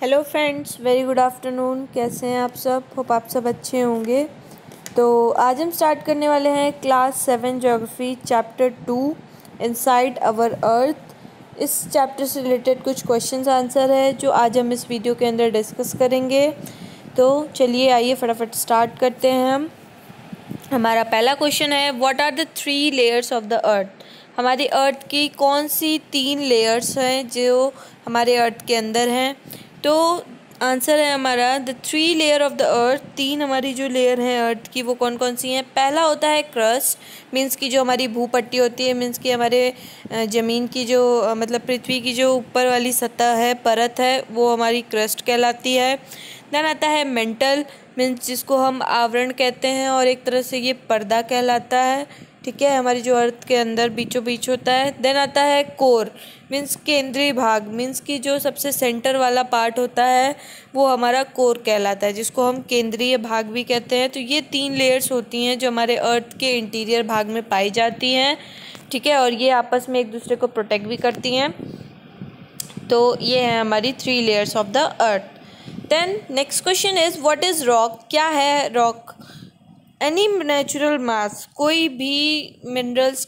Hello friends, very good afternoon. कैसे हैं आप सब? होप आप सब अच्छे होंगे। तो आज हम स्टार्ट करने वाले हैं class 7 geography chapter 2 inside our earth. इस चैप्टर से रिलेटेड कुछ क्वेश्चंस आंसर है जो आज हम इस वीडियो के अंदर डिस्कस करेंगे। तो चलिए आइए फटाफट स्टार्ट करते हैं हम। हमारा पहला क्वेश्चन है, what are the 3 layers of the earth. हमारी अर्थ की कौन सी 3 लेयर्स हैं जो हमारे अर्थ के अंदर हैं? तो आंसर है हमारा द 3 लेयर ऑफ द अर्थ। 3 हमारी जो लेयर हैं अर्थ की वो कौन कौन सी हैं? पहला होता है क्रस्ट, मीन्स की जो हमारी भूपट्टी होती है, मीन्स की हमारे ज़मीन की जो मतलब पृथ्वी की जो ऊपर वाली सतह है, परत है, वो हमारी क्रस्ट कहलाती है। देन आता है मेंटल, मीन्स जिसको हम आवरण कहते हैं और एक तरह से ये पर्दा कहलाता है। ठीक है, हमारी जो अर्थ के अंदर बीचों बीच होता है। देन आता है कोर, मीन्स केंद्रीय भाग, मीन्स की जो सबसे सेंटर वाला पार्ट होता है वो हमारा कोर कहलाता है, जिसको हम केंद्रीय भाग भी कहते हैं। तो ये 3 लेयर्स होती हैं जो हमारे अर्थ के इंटीरियर भाग में पाई जाती हैं। ठीक है, और ये आपस में एक दूसरे को प्रोटेक्ट भी करती हैं। तो ये है हमारी 3 layers of the earth. Then next question is, what is rock? क्या है रॉक? एनी नेचुरल मास, कोई भी मिनरल्स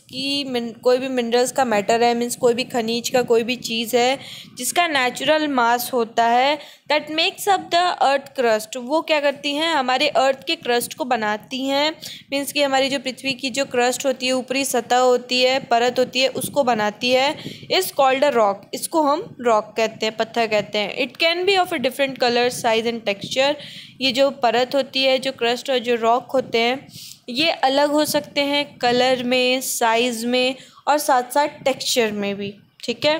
का मैटर है, मीन्स कोई भी खनिज का कोई भी चीज़ है जिसका नेचुरल मास होता है, that makes up the earth crust. वो क्या करती हैं? हमारे अर्थ के क्रस्ट को बनाती हैं, मीन्स कि हमारी जो पृथ्वी की जो क्रस्ट होती है, ऊपरी सतह होती है, परत होती है, उसको बनाती है। Is called a rock. इसको हम रॉक कहते हैं, पत्थर कहते हैं। It can be of a different colour, size and texture. ये जो परत होती है, जो क्रस्ट और जो रॉक होते हैं, ये अलग हो सकते हैं कलर में, साइज में और साथ साथ टेक्सचर में भी। ठीक है।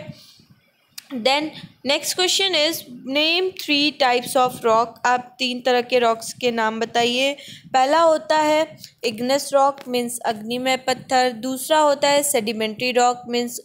Then next question is, name 3 types of rock. आप 3 तरह के रॉक्स के नाम बताइए। पहला होता है इग्नेस रॉक, मीन्स अग्निमय पत्थर। दूसरा होता है सेडिमेंट्री रॉक, मीन्स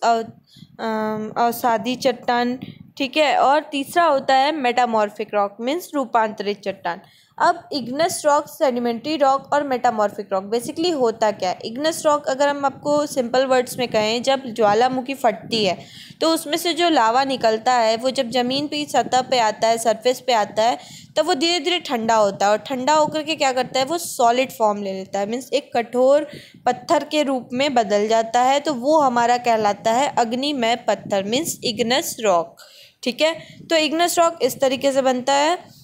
अवसादी चट्टान। ठीक है, और तीसरा होता है मेटामॉर्फिक रॉक, मीन्स रूपांतरित चट्टान। अब इग्नेस रॉक, सेडिमेंट्री रॉक और मेटामॉर्फिक रॉक बेसिकली होता क्या है? इग्नेस रॉक अगर हम आपको सिंपल वर्ड्स में कहें, जब ज्वालामुखी फटती है तो उसमें से जो लावा निकलता है वो जब ज़मीन पे सतह पे आता है, सरफेस पे आता है, तब वो धीरे धीरे ठंडा होता है और ठंडा होकर के क्या करता है? वो सॉलिड फॉर्म ले लेता है, मीन्स एक कठोर पत्थर के रूप में बदल जाता है। तो वो हमारा कहलाता है अग्निमय पत्थर, मीन्स इग्नेस रॉक। ठीक है, तो इग्नेस रॉक इस तरीके से बनता है।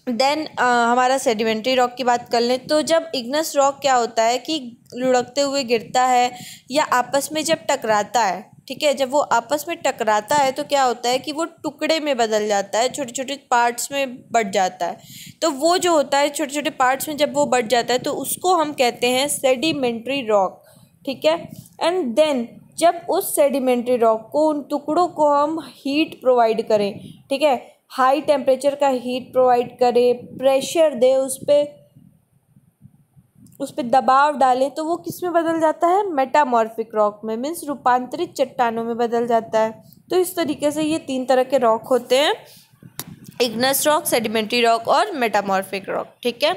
देन हमारा सेडिमेंट्री रॉक की बात कर लें, तो जब इग्नेस रॉक क्या होता है कि लुढ़कते हुए गिरता है या आपस में जब टकराता है, ठीक है, जब वो आपस में टकराता है तो क्या होता है कि वो टुकड़े में बदल जाता है, छोटे छोटे पार्ट्स में बट जाता है। तो वो जो होता है छोटे छोटे पार्ट्स में जब वो बट जाता है तो उसको हम कहते हैं सेडिमेंट्री रॉक। ठीक है, एंड देन जब उस सेडिमेंट्री रॉक को, उन टुकड़ों को हम हीट प्रोवाइड करें, ठीक है, हाई टेम्परेचर का हीट प्रोवाइड करें, प्रेशर दे, उस पर दबाव डालें, तो वो किस में बदल जाता है? मेटामॉर्फिक रॉक में, मीन्स रूपांतरित चट्टानों में बदल जाता है। तो इस तरीके से ये 3 तरह के रॉक होते हैं, इग्नेस रॉक, सेडिमेंट्री रॉक और मेटामॉर्फिक रॉक। ठीक है।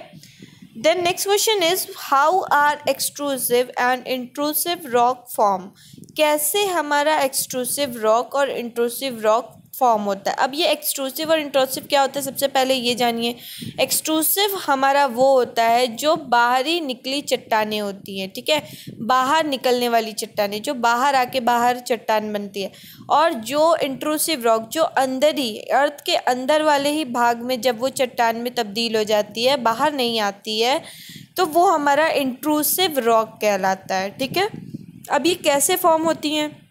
Then next question is, how are extrusive and intrusive rock form? कैसे हमारा एक्सट्रूसिव रॉक और इंट्रूसिव रॉक फॉर्म होता है? अब ये एक्सट्रूसिव और इंट्रूसिव क्या होता है, सबसे पहले ये जानिए। एक्सट्रूसिव हमारा वो होता है जो बाहरी निकली चट्टानें होती हैं, ठीक है, बाहर निकलने वाली चट्टानें, जो बाहर आके बाहर चट्टान बनती है। और जो इंट्रूसिव रॉक, जो अंदर ही अर्थ के अंदर वाले ही भाग में जब वो चट्टान में तब्दील हो जाती है, बाहर नहीं आती है, तो वो हमारा इंट्रूसिव रॉक कहलाता है। ठीक है, अब ये कैसे फॉर्म होती हैं?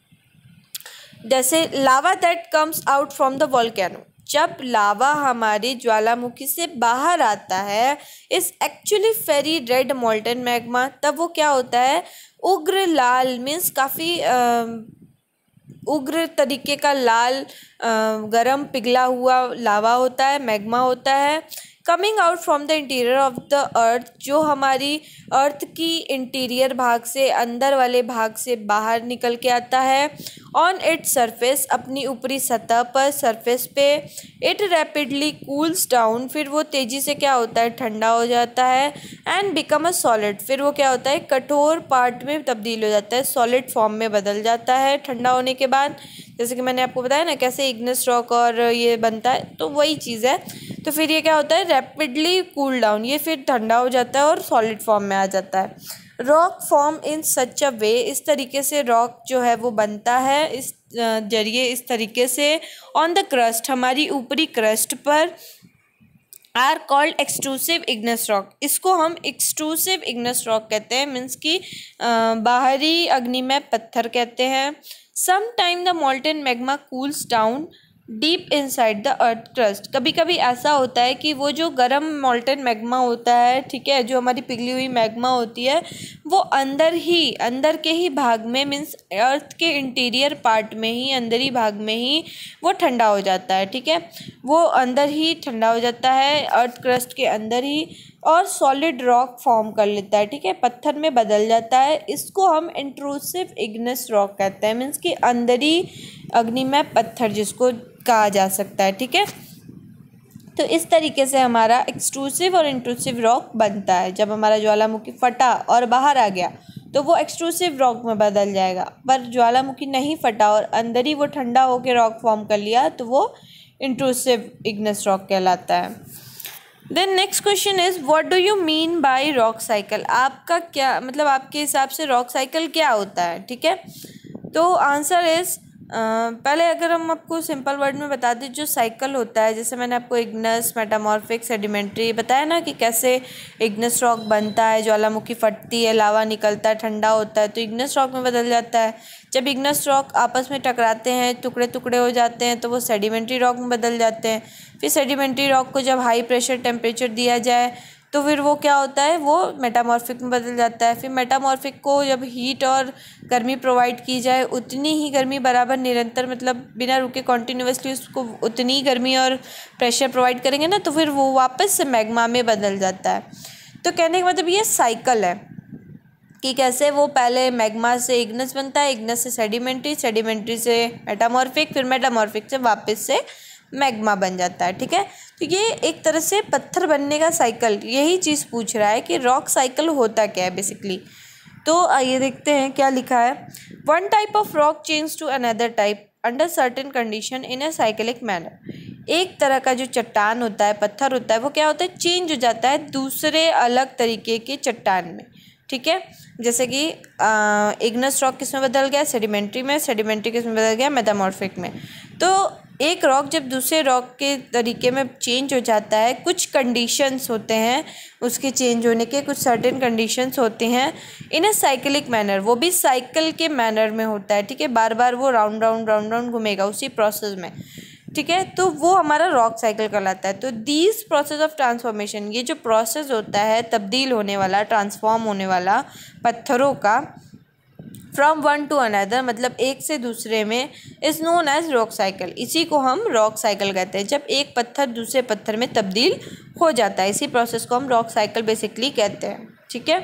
जैसे lava that comes out from the volcano, जब लावा हमारे ज्वालामुखी से बाहर आता है, is actually very red molten magma. तब वो क्या होता है? उग्र लाल, मीन्स काफ़ी उग्र तरीके का लाल गरम पिघला हुआ लावा होता है, मैग्मा होता है। Coming out from the interior of the अर्थ, जो हमारी अर्थ की इंटीरियर भाग से, अंदर वाले भाग से बाहर निकल के आता है। ऑन इट्स सरफेस, अपनी ऊपरी सतह पर, सरफेस पे। इट रैपिडली कूल्स डाउन, फिर वो तेज़ी से क्या होता है? ठंडा हो जाता है। एंड बिकम अ सॉलिड, फिर वो क्या होता है? कठोर पार्ट में तब्दील हो जाता है, सॉलिड फॉर्म में बदल जाता है ठंडा होने के बाद। जैसे कि मैंने आपको बताया ना कैसे इग्नेस रॉक और ये बनता है, तो वही चीज़ है। तो फिर ये क्या होता है, रैपिडली कूल डाउन, ये फिर ठंडा हो जाता है और सॉलिड फॉर्म में आ जाता है। रॉक फॉर्म इन सच अ वे, इस तरीके से रॉक जो है वो बनता है, इस जरिए, इस तरीके से ऑन द क्रस्ट, हमारी ऊपरी क्रस्ट पर, are called extrusive igneous rock, इसको हम एक्सट्रूसिव इग्नेस रॉक कहते हैं, मीन्स कि बाहरी अग्निमय पत्थर कहते हैं। Some time the molten magma cools down deep inside the earth crust, कभी कभी ऐसा होता है कि वो जो गर्म मोल्टेन मैग्मा होता है, ठीक है, जो हमारी पिघली हुई मैग्मा होती है, वो अंदर के ही भाग में, मीन्स अर्थ के इंटीरियर पार्ट में ही, अंदरी भाग में ही वो ठंडा हो जाता है, ठीक है, वो अंदर ही ठंडा हो जाता है अर्थ क्रस्ट के अंदर ही, और सॉलिड रॉक फॉर्म कर लेता है, ठीक है, पत्थर में बदल जाता है। इसको हम इंट्रूसिव इग्नेस रॉक कहते हैं, मीन्स कि अंदरी अग्निमय पत्थर जिसको कहा जा सकता है, ठीक है। तो इस तरीके से हमारा एक्सट्रूसिव और इंट्रूसिव रॉक बनता है। जब हमारा ज्वालामुखी फटा और बाहर आ गया तो वो एक्सट्रूसिव रॉक में बदल जाएगा, पर ज्वालामुखी नहीं फटा और अंदर ही वो ठंडा होकर रॉक फॉर्म कर लिया तो वो इंट्रूसिव इग्नेस रॉक कहलाता है। Then next question is what do you mean by rock cycle, आपका क्या मतलब, आपके हिसाब से रॉक साइकिल क्या होता है, ठीक है। तो आंसर इज़, पहले अगर हम आपको सिंपल वर्ड में बता दें, जो साइकिल होता है, जैसे मैंने आपको इग्नस, मेटामॉर्फिक, सेडिमेंट्री बताया ना कि कैसे इग्नस रॉक बनता है, ज्वालामुखी फटती है, लावा निकलता है, ठंडा होता है तो इग्नस रॉक में बदल जाता है। जब इग्नस रॉक आपस में टकराते हैं, टुकड़े टुकड़े हो जाते हैं तो वो सेडिमेंट्री रॉक में बदल जाते हैं। फिर सेडिमेंट्री रॉक को जब हाई प्रेशर टेम्परेचर दिया जाए तो फिर वो क्या होता है, वो मेटामॉर्फिक में बदल जाता है। फिर मेटामॉर्फिक को जब हीट और गर्मी प्रोवाइड की जाए, उतनी ही गर्मी बराबर निरंतर, मतलब बिना रुके कॉन्टीन्यूसली उसको उतनी ही गर्मी और प्रेशर प्रोवाइड करेंगे ना, तो फिर वो वापस से मैग्मा में बदल जाता है। तो कहने का मतलब ये साइकिल है कि कैसे वो पहले मैग्मा से इग्नस बनता है, इग्नस से सेडिमेंट्री, सेडिमेंट्री से मेटामॉर्फिक, फिर मेटामॉर्फिक से वापस से मैग्मा बन जाता है, ठीक है। तो ये एक तरह से पत्थर बनने का साइकिल, यही चीज़ पूछ रहा है कि रॉक साइकिल होता क्या है बेसिकली। तो आइए देखते हैं क्या लिखा है। One type of rock change to another type under certain condition in a cyclic manner, एक तरह का जो चट्टान होता है, पत्थर होता है, वो क्या होता है, चेंज हो जाता है दूसरे अलग तरीके के चट्टान में, ठीक है। जैसे कि इग्नस रॉक किस में बदल गया, सेडिमेंट्री में, सेडिमेंट्री किस में बदल गया, मेटामॉर्फिक में। तो एक रॉक जब दूसरे रॉक के तरीके में चेंज हो जाता है, कुछ कंडीशंस होते हैं उसके चेंज होने के, कुछ सर्टेन कंडीशंस होते हैं इन अ साइकिलिक मैनर, वो भी साइकिल के मैनर में होता है, ठीक है, बार बार वो राउंड राउंड घूमेगा उसी प्रोसेस में, ठीक है। तो वो हमारा रॉक साइकिल कहलाता है। तो दीज प्रोसेस ऑफ ट्रांसफॉर्मेशन, ये जो प्रोसेस होता है तब्दील होने वाला, ट्रांसफॉर्म होने वाला पत्थरों का, फ्रॉम वन टू अनदर, मतलब एक से दूसरे में, is known as rock cycle, इसी को हम रॉक साइकिल कहते हैं। जब एक पत्थर दूसरे पत्थर में तब्दील हो जाता है, इसी प्रोसेस को हम रॉक साइकिल बेसिकली कहते हैं, ठीक है।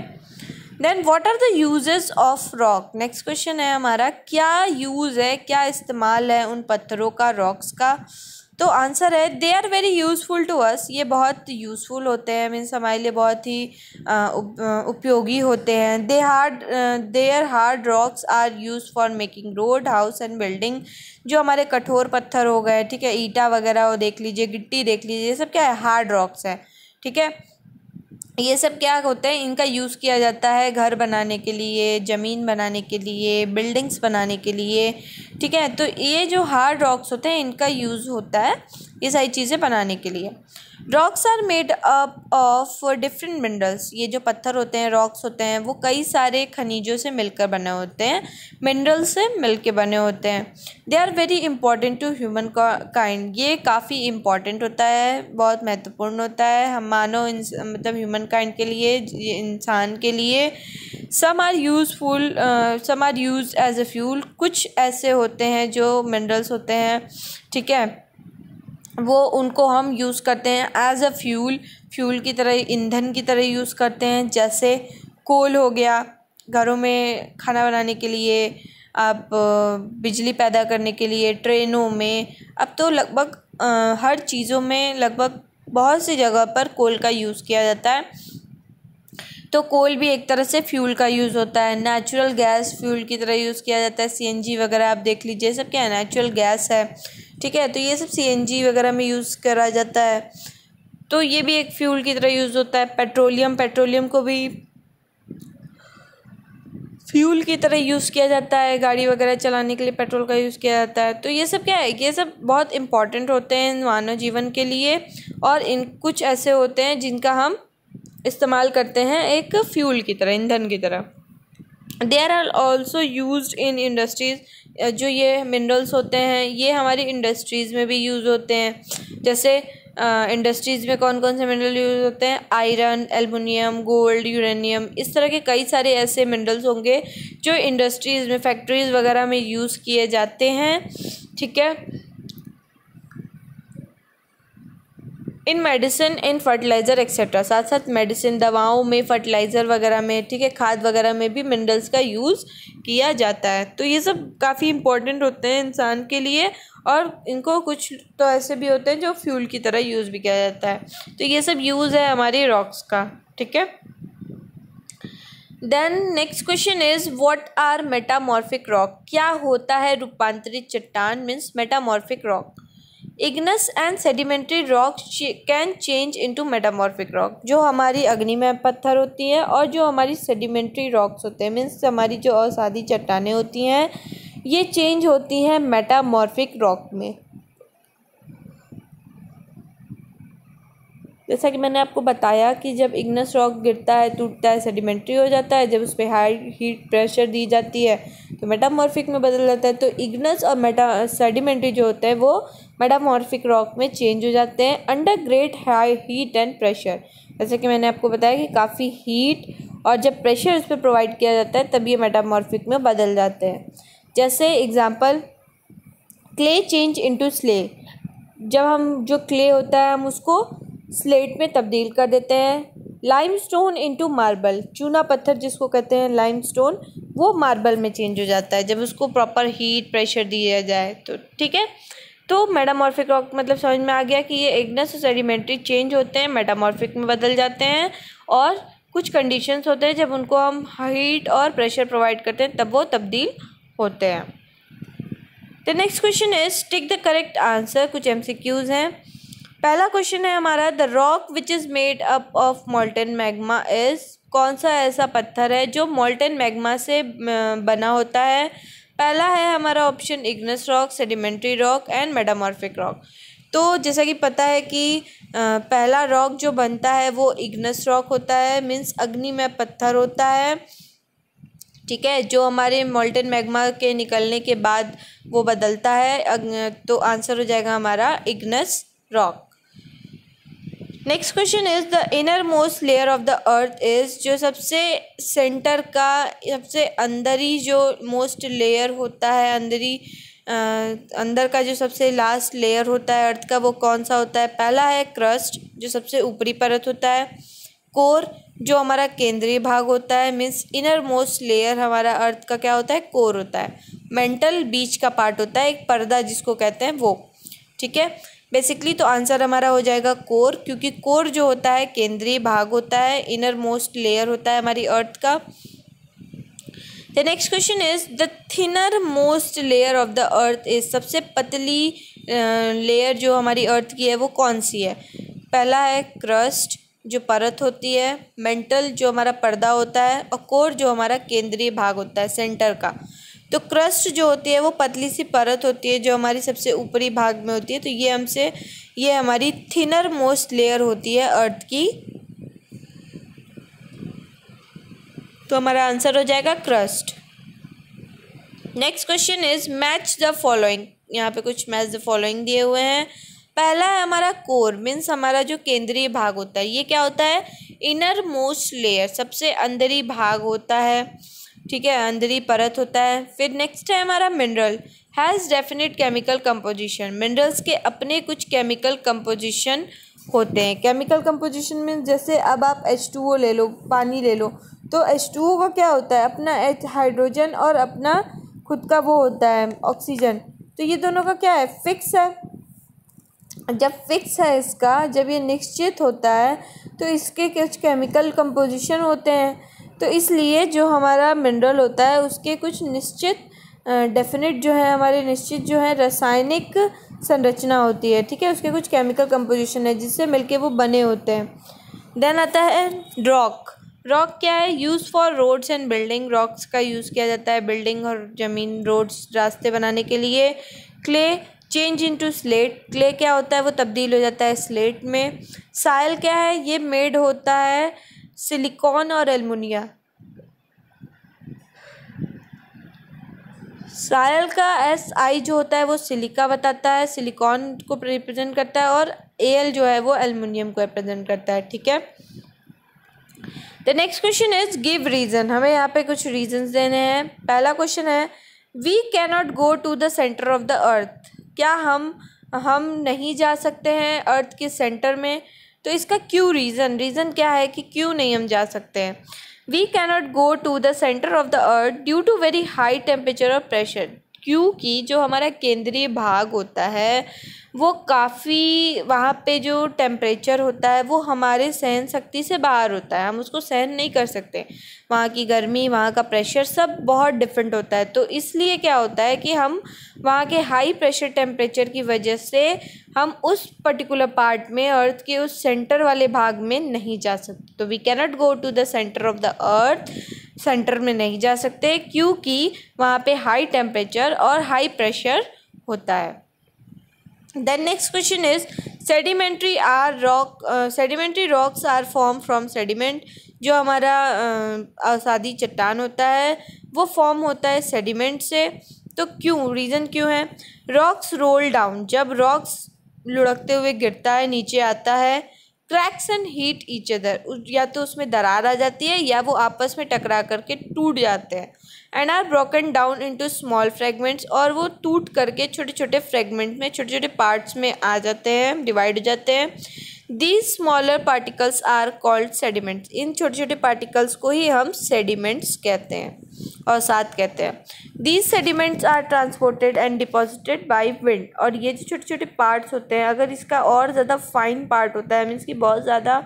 Then what are the uses of rock, next question है हमारा, क्या यूज़ है, क्या इस्तेमाल है उन पत्थरों का, रॉक्स का। तो आंसर है they are very useful to us, ये बहुत यूज़फुल होते हैं, मीन्स हमारे लिए बहुत ही उपयोगी होते हैं। Their hard rocks are use for making road, house and building, जो हमारे कठोर पत्थर हो गए, ठीक है, ईटा वगैरह वो देख लीजिए, गिट्टी देख लीजिए, ये सब क्या है, हार्ड रॉक्स है, ठीक है। ये सब क्या होते हैं, इनका यूज़ किया जाता है घर बनाने के लिए, ज़मीन बनाने के लिए, बिल्डिंग्स बनाने के लिए, ठीक है। तो ये जो हार्ड रॉक्स होते हैं इनका यूज़ होता है ये सारी चीज़ें बनाने के लिए। Rocks are made up of different minerals, ये जो पत्थर होते हैं, रॉक्स होते हैं, वो कई सारे खनिजों से मिलकर बने होते हैं, मिनरल से मिलकर बने होते हैं। They are very important to humankind, ये काफ़ी इम्पॉर्टेंट होता है, बहुत महत्वपूर्ण होता है हम मानव मतलब ह्यूमन काइंड के लिए, इंसान के लिए। Some are useful, some are use as a fuel, कुछ ऐसे होते हैं जो मिनरल्स होते हैं, ठीक है, वो उनको हम यूज़ करते हैं एज अ फ्यूल की तरह, ईंधन की तरह यूज़ करते हैं। जैसे कोल हो गया, घरों में खाना बनाने के लिए, आप बिजली पैदा करने के लिए, ट्रेनों में, अब तो लगभग हर चीज़ों में, लगभग बहुत सी जगह पर कोल का यूज़ किया जाता है। तो कोल भी एक तरह से फ्यूल का यूज़ होता है, नेचुरल गैस फ्यूल की तरह यूज़ किया जाता है। सीएनजी वगैरह आप देख लीजिए, सब क्या है, नेचुरल गैस है, ठीक है। तो ये सब सीएनजी वगैरह में यूज़ करा जाता है, तो ये भी एक फ्यूल की तरह यूज़ होता है। पेट्रोलियम को भी फ्यूल की तरह यूज़ किया जाता है, गाड़ी वगैरह चलाने के लिए पेट्रोल का यूज़ किया जाता है। तो ये सब क्या है, ये सब बहुत इम्पॉर्टेंट होते हैं मानव जीवन के लिए, और इन कुछ ऐसे होते हैं जिनका हम इस्तेमाल करते हैं एक फ्यूल की तरह, ईंधन की तरह। They are also used in industries. जो ये मिनरल्स होते हैं ये हमारी इंडस्ट्रीज़ में भी यूज़ होते हैं। जैसे इंडस्ट्रीज़ में कौन कौन से मिनरल यूज़ होते हैं, आयरन, एल्युमिनियम, गोल्ड, यूरेनियम, इस तरह के कई सारे ऐसे मिनरल्स होंगे जो इंडस्ट्रीज़ में, फैक्ट्रीज़ वगैरह में यूज़ किए जाते हैं, ठीक है। इन मेडिसिन, इन फर्टिलाइज़र एक्सेट्रा, साथ साथ मेडिसिन, दवाओं में, फर्टिलाइज़र वगैरह में, ठीक है, खाद वगैरह में भी मिनरल्स का यूज़ किया जाता है। तो ये सब काफ़ी इंपॉर्टेंट होते हैं इंसान के लिए, और इनको कुछ तो ऐसे भी होते हैं जो फ्यूल की तरह यूज़ भी किया जाता है। तो ये सब यूज़ है हमारी रॉक्स का, ठीक है। Then next question is what are metamorphic rock. क्या होता है रूपांतरित चट्टान, means metamorphic rock. Igneous and sedimentary rock can change into metamorphic rock. जो हमारी अग्निमय पत्थर होती हैं और जो हमारी सेडिमेंट्री रॉक्स होते हैं, मीन्स हमारी जो असादी चट्टानें होती हैं, ये चेंज होती हैं मेटामॉर्फिक रॉक में। जैसा कि मैंने आपको बताया कि जब इग्नस रॉक गिरता है, टूटता है, सेडिमेंट्री हो जाता है, जब उस पर हाई हीट प्रेशर दी जाती है तो मेटामॉर्फिक में बदल जाता है। तो इग्नस और सेडिमेंट्री जो होते हैं वो मेटामॉर्फिक रॉक में चेंज हो जाते हैं under great high heat and pressure. जैसे कि मैंने आपको बताया कि काफ़ी हीट और जब प्रेशर उस पर प्रोवाइड किया जाता है तब ये मेटामॉर्फिक में बदल जाते हैं। जैसे example, clay change into slay. जब हम जो क्ले होता है हम उसको स्लेट में तब्दील कर देते हैं। लाइमस्टोन इनटू मार्बल, चूना पत्थर जिसको कहते हैं लाइमस्टोन, वो मार्बल में चेंज हो जाता है जब उसको प्रॉपर हीट प्रेशर दिया जाए तो, ठीक है। तो मेटामॉर्फिक रॉक मतलब समझ में आ गया कि ये इग्नस और सेडिमेंट्री चेंज होते हैं, मेटामॉर्फिक में बदल जाते हैं, और कुछ कंडीशंस होते हैं जब उनको हम हीट और प्रेशर प्रोवाइड करते हैं तब वो तब्दील होते हैं। The next question is tick the correct answer. कुछ MCQs हैं। पहला क्वेश्चन है हमारा, the rock which is made up of molten magma is. कौन सा ऐसा पत्थर है जो मोल्टन मैग्मा से बना होता है। पहला है हमारा option Ignis rock, sedimentary rock and metamorphic rock. तो जैसा कि पता है कि पहला रॉक जो बनता है वो इग्नस रॉक होता है, मीन्स अग्निमय पत्थर होता है, ठीक है, जो हमारे मोल्टन मैग्मा के निकलने के बाद वो बदलता है। तो आंसर हो जाएगा हमारा Ignis rock. Next question is the inner most layer of the earth is. जो सबसे सेंटर का, सबसे अंदरी जो मोस्ट लेयर होता है, अंदर का जो सबसे लास्ट लेयर होता है अर्थ का, वो कौन सा होता है। पहला है क्रस्ट, जो सबसे ऊपरी परत होता है। कोर, जो हमारा केंद्रीय भाग होता है, मीन्स इनर मोस्ट लेयर हमारा अर्थ का क्या होता है, कोर होता है। मेंटल, बीच का पार्ट होता है, एक पर्दा जिसको कहते हैं वो, ठीक है। बेसिकली तो आंसर हमारा हो जाएगा कोर, क्योंकि कोर जो होता है केंद्रीय भाग होता है, इनर मोस्ट लेयर होता है हमारी अर्थ का। The next question is the thinner most layer of the earth is. सबसे पतली लेयर जो हमारी अर्थ की है वो कौन सी है। पहला है क्रस्ट, जो परत होती है। मेंटल, जो हमारा पर्दा होता है। और कोर, जो हमारा केंद्रीय भाग होता है, सेंटर का। तो क्रस्ट जो होती है वो पतली सी परत होती है जो हमारी सबसे ऊपरी भाग में होती है। तो ये हमारी थिनर मोस्ट लेयर होती है अर्थ की। तो हमारा आंसर हो जाएगा crust. Next question is match the following. यहाँ पे कुछ मैच द फॉलोइंग दिए हुए हैं। पहला है हमारा कोर, मीन्स हमारा जो केंद्रीय भाग होता है, ये क्या होता है, इनर मोस्ट लेयर, सबसे अंदरी भाग होता है, ठीक है, अंदरी परत होता है। फिर नेक्स्ट है हमारा mineral, has definite chemical composition. Minerals के अपने कुछ केमिकल कंपोजिशन होते हैं। केमिकल कंपोजिशन में जैसे अब आप H2O ले लो, पानी ले लो, तो H2O का क्या होता है, अपना हाइड्रोजन और अपना खुद का वो होता है ऑक्सीजन। तो ये दोनों का क्या है, फिक्स है। जब फिक्स है इसका, जब ये निश्चित होता है तो इसके कुछ केमिकल कंपोजिशन होते हैं, तो इसलिए जो हमारा मिनरल होता है उसके कुछ निश्चित डेफिनेट जो है हमारे निश्चित जो है रासायनिक संरचना होती है, ठीक है, उसके कुछ केमिकल कंपोजिशन है जिससे मिलके वो बने होते हैं। देन आता है रॉक। रॉक क्या है? Use for roads and building. Rocks का यूज़ किया जाता है बिल्डिंग और ज़मीन, रोड्स, रास्ते बनाने के लिए। Clay change into slate. Clay क्या होता है? वो तब्दील हो जाता है स्लेट में। साइल क्या है? ये मेड होता है सिलिकॉन और एल्युमिनियम। साइल का SI जो होता है वो सिलिका बताता है, सिलिकॉन को रिप्रेजेंट करता है, और AL जो है वो एल्युमिनियम को रिप्रेजेंट करता है, ठीक है। The next question is give reason. हमें यहाँ पे कुछ रीजंस देने हैं। पहला क्वेश्चन है we cannot go to the centre of the earth. क्या हम नहीं जा सकते हैं अर्थ के सेंटर में? तो इसका क्यों रीज़न क्या है कि क्यों नहीं हम जा सकते हैं? We cannot go to the centre of the earth due to very high temperature और प्रेशर। क्योंकि जो हमारा केंद्रीय भाग होता है वो काफ़ी, वहाँ पे जो टेम्परेचर होता है वो हमारे सहन शक्ति से बाहर होता है, हम उसको सहन नहीं कर सकते। वहाँ की गर्मी, वहाँ का प्रेशर सब बहुत डिफरेंट होता है, तो इसलिए क्या होता है कि हम वहाँ के हाई प्रेशर टेम्परेचर की वजह से हम उस पर्टिकुलर पार्ट में, अर्थ के उस सेंटर वाले भाग में नहीं जा सकते। तो we cannot go to the centre of the earth, centre में नहीं जा सकते क्योंकि वहाँ पे हाई टेम्परेचर और हाई प्रेशर होता है। Then next question is sedimentary rocks are formed from sediment। जो हमारा अवसादी चट्टान होता है वो फॉर्म होता है सेडिमेंट से। तो क्यों, रीज़न क्यों है? Rocks roll down. जब रॉक्स लुढ़कते हुए गिरता है, नीचे आता है, cracks and heat each other, या तो उसमें दरार आ जाती है या वो आपस में टकरा करके टूट जाते हैं। And are broken down into small fragments, और वो टूट करके छोटे छोटे फ्रेगमेंट में, छोटे छोटे पार्ट्स में आ जाते हैं, डिवाइड हो जाते हैं। These smaller particles are called sediments. इन छोटे छोटे पार्टिकल्स को ही हम सेडिमेंट्स कहते हैं और साथ कहते हैं। These sediments are transported and deposited by wind. और ये जो छोटे छोटे पार्ट्स होते हैं, अगर इसका और ज़्यादा फाइन पार्ट होता है, मीन्स कि बहुत ज़्यादा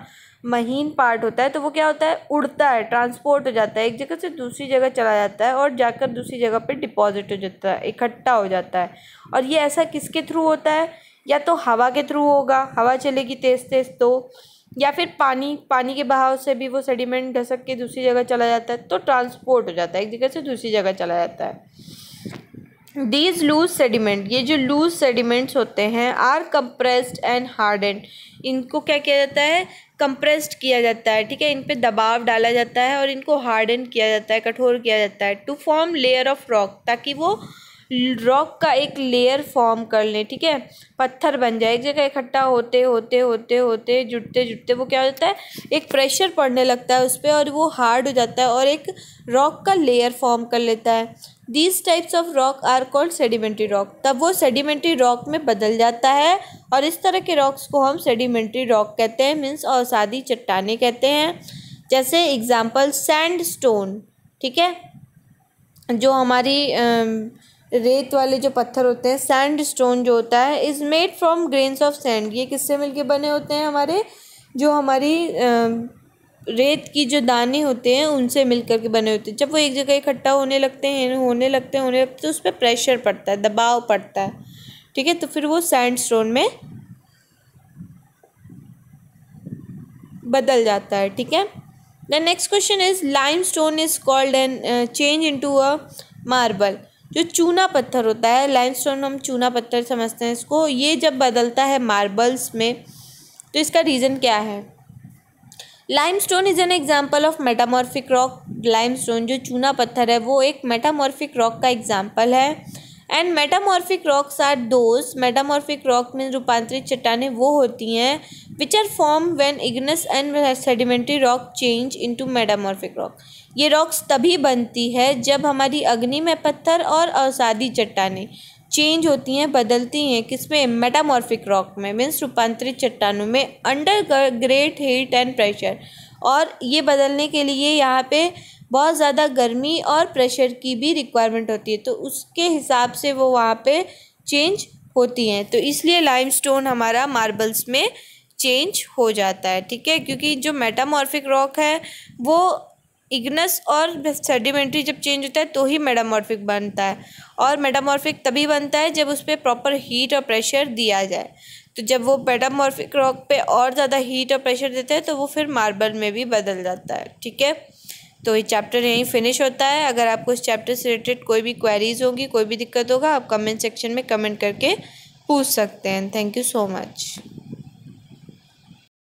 महीन पार्ट होता है, तो वो क्या होता है? उड़ता है, ट्रांसपोर्ट हो जाता है, एक जगह से दूसरी जगह चला जाता है और जाकर दूसरी जगह पे डिपॉजिट हो जाता है, इकट्ठा हो जाता है। और ये ऐसा किसके थ्रू होता है? या तो हवा के थ्रू होगा, हवा चलेगी तेज़ तेज़ तो, या फिर पानी के बहाव से भी वो सेडिमेंट धसक के दूसरी जगह चला जाता है, तो ट्रांसपोर्ट हो जाता है, एक जगह से दूसरी जगह चला जाता है। दीज लूज सेडिमेंट, ये जो लूज सेडिमेंट्स होते हैं, आर कंप्रेस्ड एंड हार्डेंड। इनको क्या किया जाता है? कंप्रेस्ड किया जाता है, ठीक है, इन पे दबाव डाला जाता है और इनको हार्डन किया जाता है, कठोर किया जाता है, to form layer of rock, ताकि वो रॉक का एक लेयर फॉर्म कर लें, ठीक है, पत्थर बन जाए। एक जगह इकट्ठा होते होते होते होते जुटते जुटते वो क्या हो जाता है? एक प्रेशर पड़ने लगता है उस पर और वो हार्ड हो जाता है और एक रॉक का लेयर फॉर्म कर लेता है। These types of rock are called sedimentary rock. तब वो सेडिमेंट्री रॉक में बदल जाता है और इस तरह के रॉक्स को हम सेडिमेंट्री रॉक कहते हैं, मीन्स अवसादी चट्टानें कहते हैं। जैसे एग्जाम्पल सैंडस्टोन, ठीक है, जो हमारी रेत वाले जो पत्थर होते हैं, सैंडस्टोन जो होता है, is made from grains of sand. ये किससे मिलके बने होते हैं? हमारे जो हमारी रेत की जो दाने होते हैं उनसे मिलकर के बने होते हैं। जब वो एक जगह इकट्ठा होने लगते हैं तो उस पर प्रेशर पड़ता है, दबाव पड़ता है, ठीक है, तो फिर वो सैंडस्टोन में बदल जाता है, ठीक है। The next question is limestone is called and change into a marble. जो चूना पत्थर होता है, लाइमस्टोन हम चूना पत्थर समझते हैं इसको, ये जब बदलता है मार्बल्स में, तो इसका रीज़न क्या है? Limestone is an example of metamorphic rock. Limestone जो चूना पत्थर है वो एक मेटामॉर्फिक रॉक का एग्जाम्पल है। And metamorphic rocks are those, metamorphic rock में रूपांतरित चट्टानें वो होती हैं which are form when igneous and sedimentary rock change into metamorphic rock. ये रॉक्स तभी बनती है जब हमारी अग्नि में पत्थर और अवसादी चट्टानें चेंज होती हैं, बदलती हैं, किसमें? मेटामॉर्फिक रॉक में, मीन्स रूपांतरित चट्टानों में, under great heat and pressure. और ये बदलने के लिए यहाँ पे बहुत ज़्यादा गर्मी और प्रेशर की भी रिक्वायरमेंट होती है, तो उसके हिसाब से वो वहाँ पे चेंज होती हैं, तो इसलिए लाइमस्टोन हमारा मार्बल्स में चेंज हो जाता है। ठीक है, क्योंकि जो मेटामॉर्फिक रॉक है वो इग्नस और सेडिमेंट्री जब चेंज होता है तो ही मेटामॉर्फिक बनता है, और मेटामॉर्फिक तभी बनता है जब उस पर प्रॉपर हीट और प्रेशर दिया जाए। तो जब वो मेटामॉर्फिक रॉक पे और ज़्यादा हीट और प्रेशर देता है तो वो फिर मार्बल में भी बदल जाता है। ठीक है, तो ये चैप्टर यहीं फिनिश होता है। अगर आपको इस चैप्टर से रिलेटेड कोई भी क्वेरीज होगी, कोई भी दिक्कत होगा, आप कमेंट सेक्शन में कमेंट करके पूछ सकते हैं। Thank you so much.